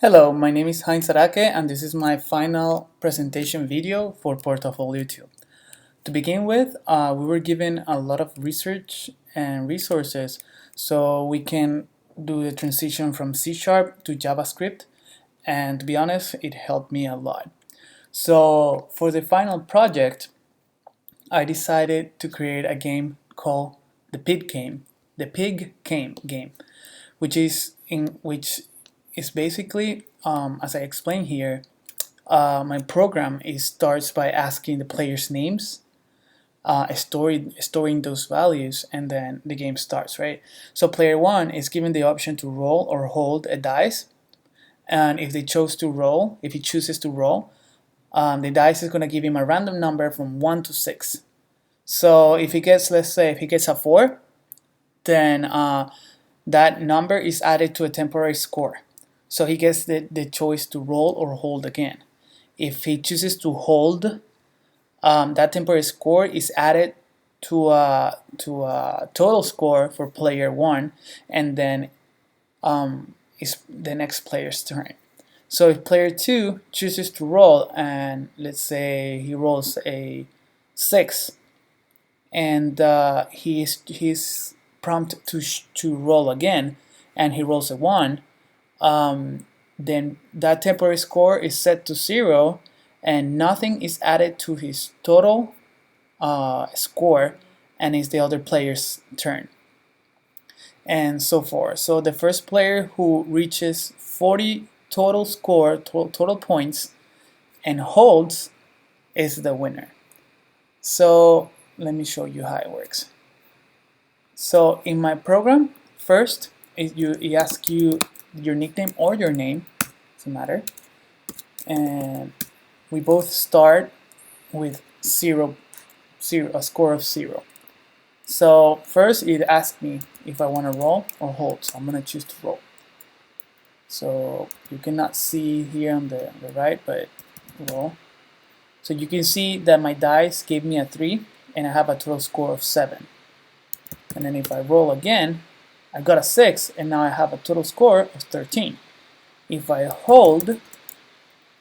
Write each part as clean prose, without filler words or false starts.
Hello, my name is Heinz Araque and this is my final presentation video for Portfolio 2. To begin with, we were given a lot of research and resources so we can do the transition from C# to JavaScript, and to be honest, it helped me a lot. So for the final project, I decided to create a game called the Pig game, which is basically, as I explained here, my program starts by asking the players' names, storing those values, and then the game starts, right? So player one is given the option to roll or hold a dice, and if he chooses to roll, the dice is going to give him a random number from 1 to 6. So if he gets, let's say, if he gets a 4, then that number is added to a temporary score. So he gets the choice to roll or hold again. If he chooses to hold, that temporary score is added to a total score for player one, and then is the next player's turn. So if player two chooses to roll, and let's say he rolls a 6, and he's prompted to roll again, and he rolls a 1, then that temporary score is set to 0, and nothing is added to his total score, and it's the other player's turn, and so forth. So the first player who reaches 40 total score, total points, and holds is the winner. So let me show you how it works. So in my program, first it asks you your nickname or your name, doesn't matter, and we both start with a score of 0. So first it asks me if I want to roll or hold, so I'm going to choose to roll. So you cannot see here on the right, but roll. So you can see that my dice gave me a 3 and I have a total score of 7. And then if I roll again, I got a 6 and now I have a total score of 13. If I hold,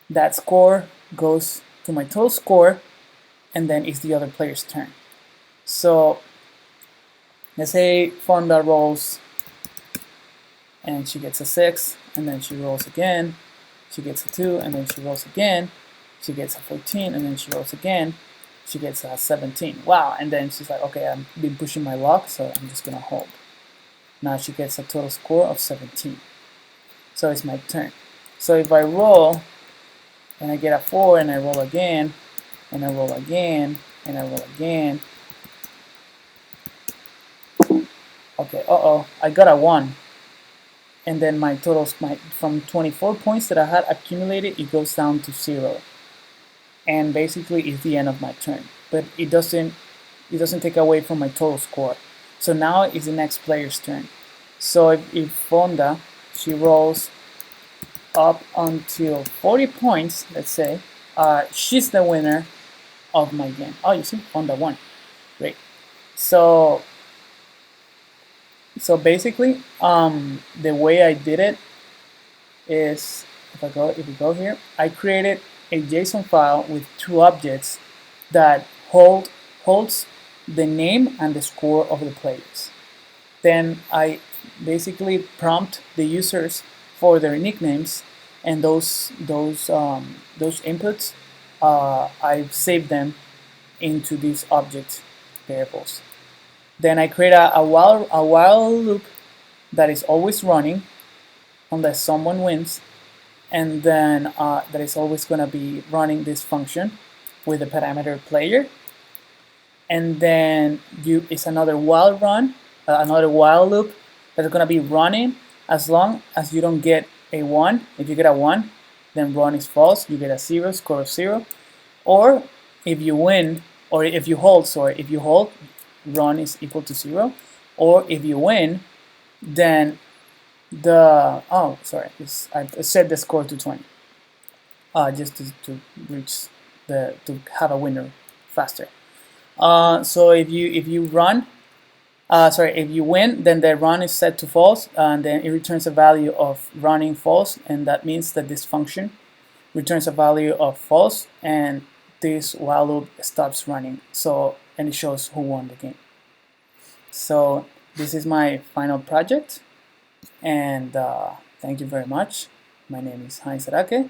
that score goes to my total score, and then it's the other player's turn. So let's say Fonda rolls and she gets a 6, and then she rolls again, she gets a 2, and then she rolls again, she gets a 14, and then she rolls again, she gets a 17. Wow, and then she's like, okay, I've been pushing my luck, so I'm just gonna hold. Now she gets a total score of 17. So it's my turn. So if I roll, and I get a 4, and I roll again, and I roll again, and I roll again. Okay, I got a 1. And then my totals, from 24 points that I had accumulated, it goes down to 0. And basically it's the end of my turn. But it doesn't take away from my total score. So now it's the next player's turn. So if Fonda, she rolls up until 40 points, let's say, she's the winner of my game. Oh, you see, Fonda won. Great. So basically, the way I did it is, if we go here, I created a JSON file with 2 objects that holds the name and the score of the players. Then I basically prompt the users for their nicknames, and those inputs, I save them into these object variables. Then I create a while loop that is always running unless someone wins, and then that is always going to be running this function with the parameter player. And then it's another while loop that's going to be running as long as you don't get a 1. If you get a 1, then run is false, you get a 0, score of 0. Or if you win, or if you hold, run is equal to 0. Or if you win, then I set the score to 20, just to reach to have a winner faster. So if you run, if you win, then the run is set to false, and then it returns a value of running false, and that means that this function returns a value of false, and this while loop stops running. So, and it shows who won the game. So this is my final project, and thank you very much. My name is Heinz Araque,